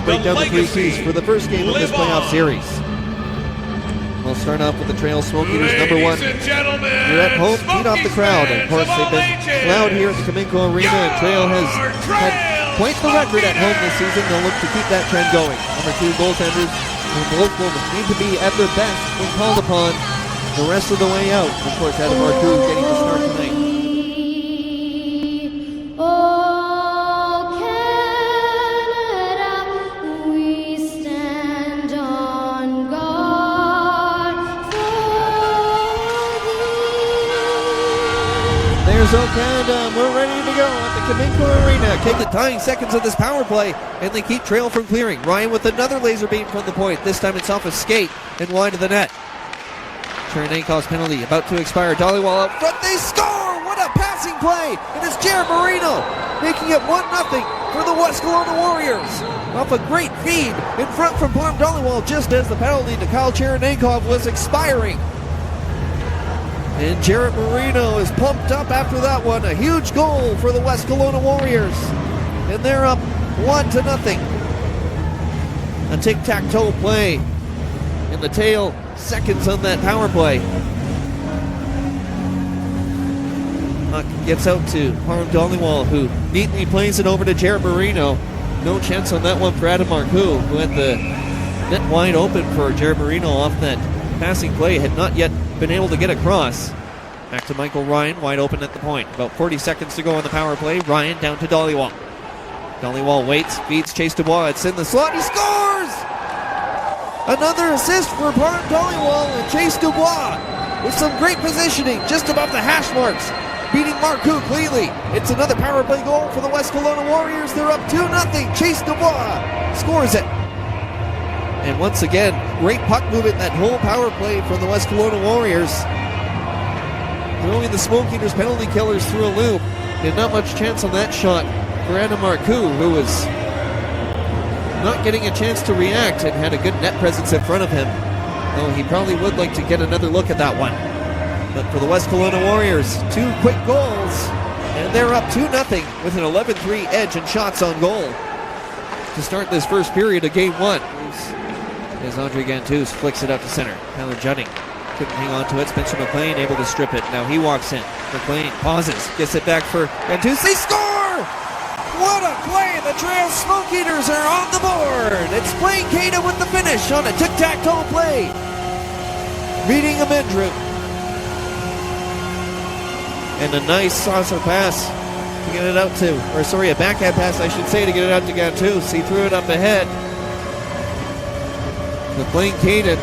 break down the three keys for the first game of this playoff series. We'll start off with the Trail Smoke Eaters number one. You're at home, feed off the crowd. And of course, they've been loud here at the Cominco Arena, and Trail has had quite the record at home this season. They'll look to keep that trend going. Number two goaltenders, who both will need to be at their best when called upon the rest of the way out. Of course, Adam Marcoux getting the start tonight. There's O Canada. We're ready to go at the Cominco Arena. Take the dying seconds of this power play, and they keep Trail from clearing. Ryan with another laser beam from the point. This time it's off a skate and wide of the net. Cherenakov's penalty about to expire. Dollywall out front. They score! What a passing play! And it's Jared Marino making it 1-0 for the West Kelowna Warriors. Off a great feed in front from Parm Dollywall just as the penalty to Kyle Cherenakov was expiring. And Jared Marino is pumped up after that one. A huge goal for the West Kelowna Warriors. And they're up 1-0. A tic-tac-toe play in the tail seconds on that power play. Puck gets out to Parm Dollywall, who neatly plays it over to Jared Marino. No chance on that one for Adam Marcoux, who had the net wide open for Jared Marino off that passing play. Had not yet been able to get across. Back to Michael Ryan, wide open at the point. About 40 seconds to go on the power play. Ryan down to Dollywall. Dollywall waits, feeds Chase Dubois. It's in the slot. He scores! Another assist for Parm Dollywall and Chase Dubois with some great positioning just above the hash marks, beating Marcoux cleanly. It's another power play goal for the West Kelowna Warriors. They're up 2-0. Chase Dubois scores it. And once again, great puck movement that whole power play from the West Kelowna Warriors. Throwing the Smoke Eaters penalty killers through a loop. Had not much chance on that shot for Adam Marcoux, who was not getting a chance to react and had a good net presence in front of him. Though he probably would like to get another look at that one. But for the West Kelowna Warriors, two quick goals, and they're up 2-0 with an 11-3 edge and shots on goal to start this first period of Game 1. As Andre Gantus flicks it out to center. Tyler Judding couldn't hang on to it. Spencer McLean able to strip it. Now he walks in. McLean pauses, gets it back for Gantus. They score! What a play! The Trail Smoke Eaters are on the board. It's Blaine Cada with the finish on a tic-tac-toe play, beating Amendru. And a nice saucer pass to get it out to, a backhand pass I should say, to get it out to Gantus. He threw it up ahead. McLean Caden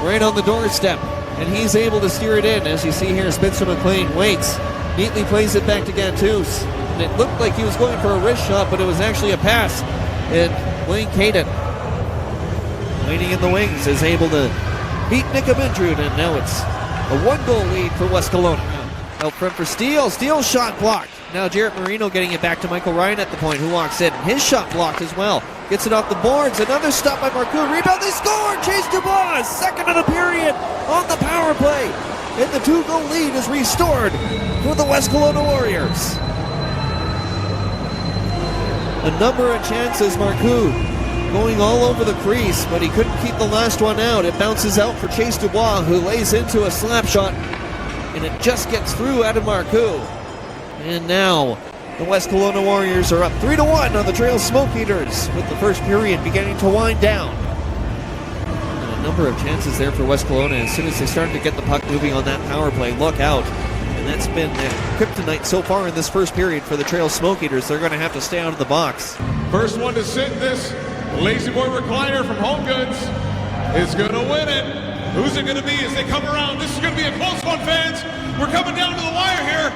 right on the doorstep, and he's able to steer it in. As you see here, Spencer McLean waits, neatly plays it back to Gantus. And it looked like he was going for a wrist shot, but it was actually a pass. And Blaine Caden, waiting in the wings, is able to beat Nick Amendrud, and now it's a one-goal lead for West Kelowna. Out front for Steele. Steele's shot blocked. Now Jared Marino getting it back to Michael Ryan at the point, who walks in. His shot blocked as well. Gets it off the boards. Another stop by Marcoux. Rebound. They score! Chase Dubois, second of the period on the power play. And the two-goal lead is restored for the West Kelowna Warriors. A number of chances, Marcoux going all over the crease, but he couldn't keep the last one out. It bounces out for Chase Dubois, who lays into a slap shot, and it just gets through Adam Marcoux. And now the West Kelowna Warriors are up 3-1 on the Trail Smoke Eaters, with the first period beginning to wind down. And a number of chances there for West Kelowna as soon as they started to get the puck moving on that power play. Look out. And that's been the kryptonite so far in this first period for the Trail Smoke Eaters. They're going to have to stay out of the box. First one to sit this Lazy Boy recliner from Home Goods is going to win it. Who's it going to be as they come around? This is going to be a close one, fans. We're coming down to the wire here.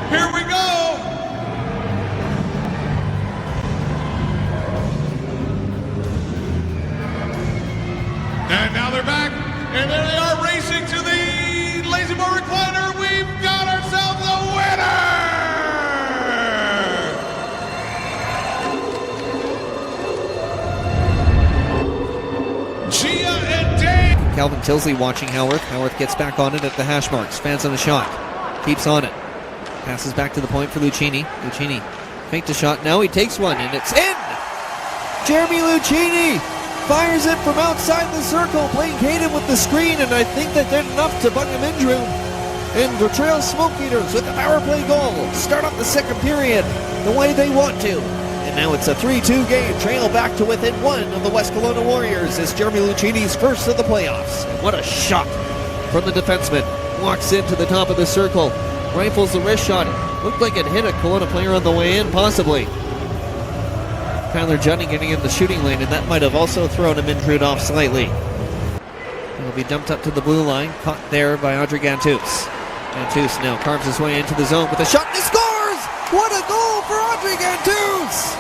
Here we go. And now they're back, and there they are racing to the Lazy Boy recliner. We've got ourselves a winner! Gia and Dave. Calvin Tilsley watching Howarth. Howarth gets back on it at the hash marks. Fans on the shot. Keeps on it. Passes back to the point for Lucchini. Lucchini faked a shot. Now he takes one, and it's in! Jeremy Lucchini fires it from outside the circle, playing Caden with the screen, and I think that did enough to bung him in, Drew. And the Trail Smoke Eaters with the power play goal start up the second period the way they want to. And now it's a 3-2 game. Trail back to within one of the West Kelowna Warriors as Jeremy Lucchini's first of the playoffs. And what a shot from the defenseman. Walks into the top of the circle, rifles the wrist shot. Looked like it hit a Kelowna player on the way in, possibly. Tyler Judning getting in the shooting lane, and that might have also thrown him in off slightly. He'll be dumped up to the blue line, caught there by Andre Gantus. Gantus now carves his way into the zone with a shot, and he scores! What a goal for Andre Gantus!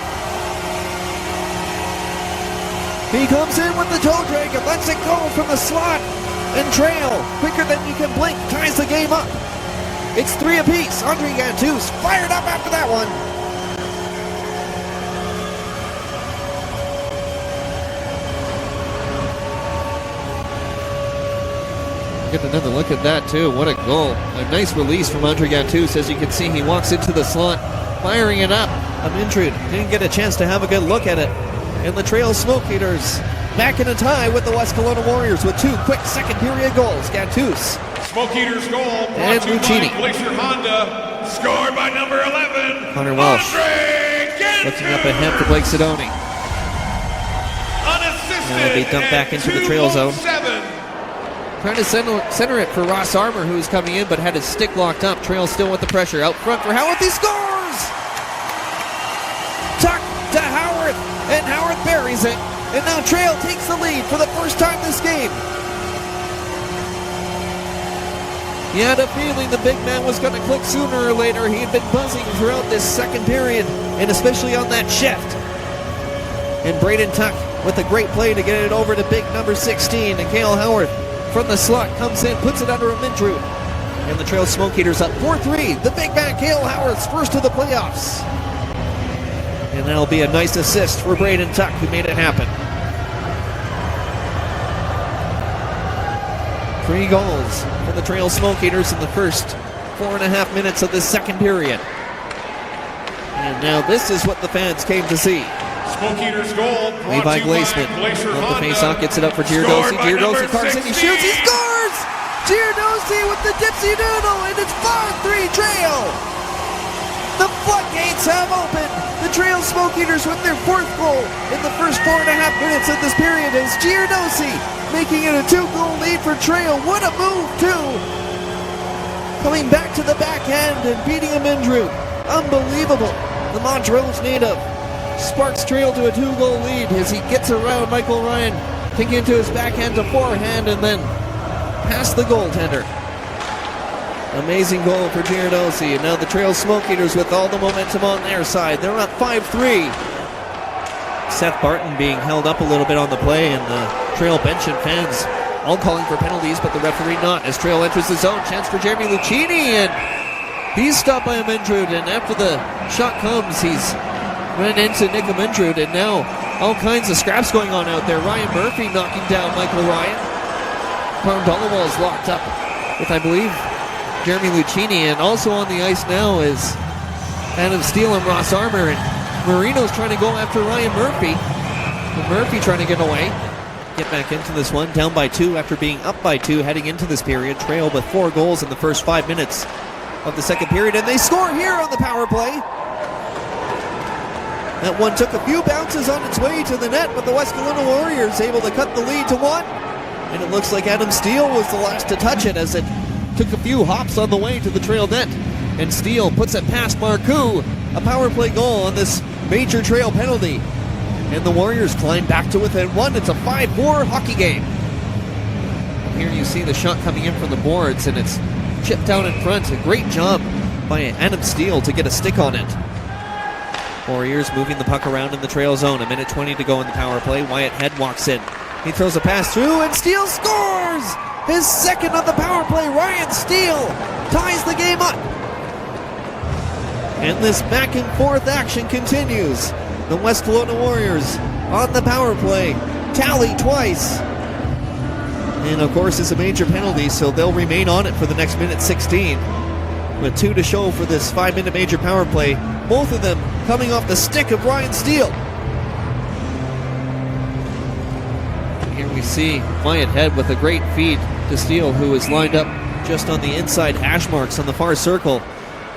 He comes in with the toe drag and lets it go from the slot, and Trail, quicker than you can blink, ties the game up. It's 3 apiece. Andre Gantus fired up after that one. Get another look at that too. What a goal. A nice release from Andre Gantus. As you can see, he walks into the slot, firing it up. Amintrude didn't get a chance to have a good look at it. And the Trail Smoke Eaters back in a tie with the West Kelowna Warriors with 2 quick second period goals. Gantus. Smoke Eaters goal. And Lucchini. Glacier Honda. Scored by number 11. Connor Welsh. Looking up ahead for Blake Sidoni. Unassisted. Now he'll be dumped back into the Trail zone. 7. Trying to center it for Ross Armour, who's coming in, but had his stick locked up. Trail still with the pressure. Out front for Howarth. He scores! Tuck to Howarth, and Howarth buries it. And now Trail takes the lead for the first time this game. He had a feeling the big man was going to click sooner or later. He had been buzzing throughout this second period, and especially on that shift. And Braden Tuck with a great play to get it over to big number 16, and Cale Howarth from the slot comes in, puts it under a Mintrude. And the Trail Smoke Eaters up 4-3. The big man, Cale Howarth's first of the playoffs. And that'll be a nice assist for Braden Tuck, who made it happen. 3 goals for the Trail Smoke Eaters in the first 4.5 minutes of this second period. And now this is what the fans came to see. Smoke Eaters goal. Levi Glaceman with the faceoff gets it up for Giardosi. Giardosi carves in, he shoots, he scores! Giardosi with the dipsy doodle, and it's 5-3 Trail. The floodgates have opened. The Trail Smoke Eaters with their 4th goal in the first 4.5 minutes of this period as Giardosi making it a 2-goal lead for Trail. What a move too! Coming back to the backhand and beating him in Drew. Unbelievable. The Montrose native sparks Trail to a 2-goal lead as he gets around Michael Ryan, taking into his backhand to forehand and then past the goaltender. Amazing goal for Giardosi, and now the Trail Smoke Eaters with all the momentum on their side. They're up 5-3. Seth Barton being held up a little bit on the play, and the Trail bench and fans all calling for penalties, but the referee not, as Trail enters the zone. Chance for Jeremy Lucchini, and he's stopped by a Mintrude, and after the shot comes, he's ran into Nick Mintrude, and now all kinds of scraps going on out there. Ryan Murphy knocking down Michael Ryan. Carm Dollawall's locked up with, I believe, Jeremy Lucchini, and also on the ice now is Adam Steele and Ross Armour, and Marino's trying to go after Ryan Murphy. And Murphy trying to get away. Get back into this one, down by 2 after being up by 2 heading into this period. Trail with 4 goals in the first 5 minutes of the second period, and they score here on the power play. That one took a few bounces on its way to the net, but the West Kelowna Warriors able to cut the lead to 1. And it looks like Adam Steele was the last to touch it as it took a few hops on the way to the Trail net. And Steele puts it past Marcoux. A power play goal on this major Trail penalty. And the Warriors climb back to within 1. It's a 5-4 hockey game. And here you see the shot coming in from the boards, and it's chipped out in front. A great job by Adam Steele to get a stick on it. Warriors moving the puck around in the Trail zone. 1:20 to go in the power play. Wyatt Head walks in. He throws a pass through, and Steele scores! His second on the power play. Ryan Steele ties the game up. And this back and forth action continues. The West Kelowna Warriors on the power play. Tally twice. And of course it's a major penalty, so they'll remain on it for the next minute 16. With 2 to show for this 5-minute major power play. Both of them coming off the stick of Ryan Steele. here we see Wyatt Head with a great feed to Steele, who is lined up just on the inside hash marks on the far circle.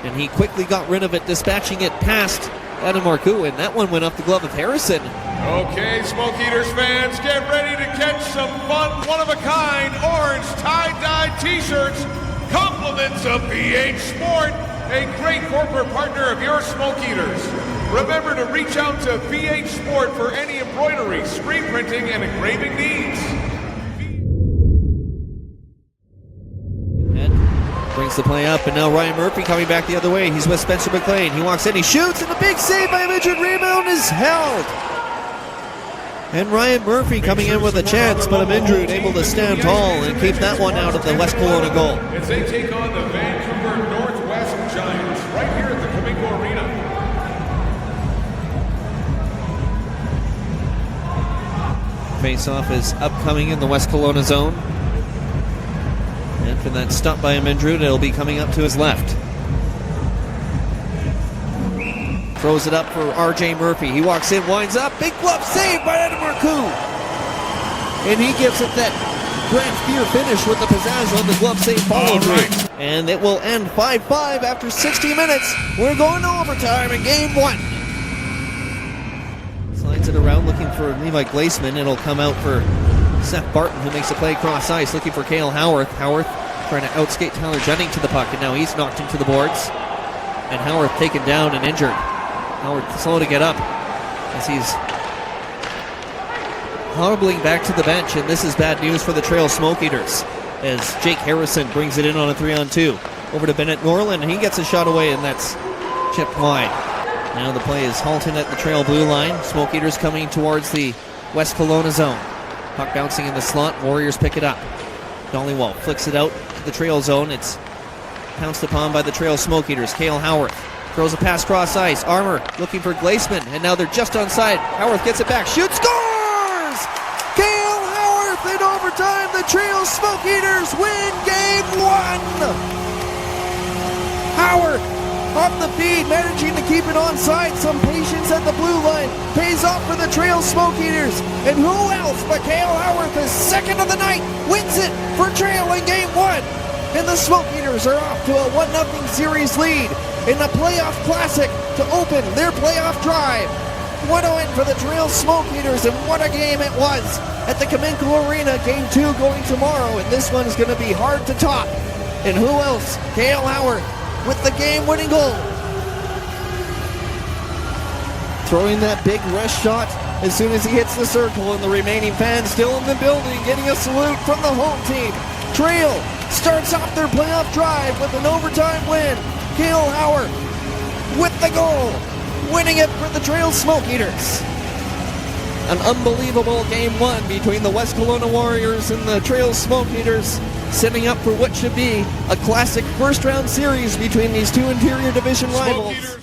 And he quickly got rid of it, dispatching it past Adam Marcoux, and that one went off the glove of Harrison. Okay, Smoke Eaters fans, get ready to catch some fun, one-of-a-kind orange tie-dye t-shirts, compliments of BH Sport, a great corporate partner of your Smoke Eaters. Remember to reach out to BH Sport for any embroidery, screen printing, and engraving needs. Brings the play up, and now Ryan Murphy coming back the other way. He's with Spencer McLean. He walks in, he shoots, and a big save by Midget. Rebound is held. And Ryan Murphy coming in with a chance, but Amindrud able to stand tall and keep that one out of the West Kelowna goal. As they take on the Vancouver Northwest Giants right here at the Comingo Arena. Face-off is upcoming in the West Kelowna zone. And for that stop by Amindrud, it'll be coming up to his left. Throws it up for R.J. Murphy. He walks in, winds up. Big glove save by Adam Marcoux. And he gives it that Grant Fear finish with the pizzazz on the glove save follow through. And it will end 5-5 after 60 minutes. We're going to overtime in game one. Slides it around looking for Levi Glaceman. It'll come out for Seth Barton, who makes a play across ice, looking for Cale Howarth. Howarth trying to outskate Tyler Jennings to the puck, and now he's knocked into the boards. And Howarth taken down and injured. Howard slow to get up as he's hobbling back to the bench, and this is bad news for the Trail Smoke Eaters as Jake Harrison brings it in on a 3-on-2. Over to Bennett Norland, and he gets a shot away, and that's chipped wide. Now the play is halted at the Trail blue line. Smoke Eaters coming towards the West Kelowna zone. Puck bouncing in the slot. Warriors pick it up. Dollywall flicks it out to the Trail zone. It's pounced upon by the Trail Smoke Eaters. Cale Howarth throws a pass cross ice. Armour looking for Glaceman, and now they're just onside. Howarth gets it back. Shoots, scores! Cale Howarth in overtime. The Trail Smoke Eaters win game one. Howarth off the feed, managing to keep it onside. Some patience at the blue line. Pays off for the Trail Smoke Eaters. And who else but Cale Howarth, his second of the night, wins it for Trail in game one. And the Smoke Eaters are off to a 1-0 series lead in the playoff classic to open their playoff drive. What a win for the Trail Smoke Eaters, and what a game it was at the Comingo Arena. Game 2 going tomorrow, and this one is going to be hard to top. And who else? Cale Howarth with the game-winning goal. Throwing that big rush shot as soon as he hits the circle, and the remaining fans still in the building getting a salute from the home team. Trail starts off their playoff drive with an overtime win. Cale Howarth with the goal, winning it for the Trail Smoke Eaters. An unbelievable game one between the West Kelowna Warriors and the Trail Smoke Eaters, setting up for what should be a classic first-round series between these two interior division rivals.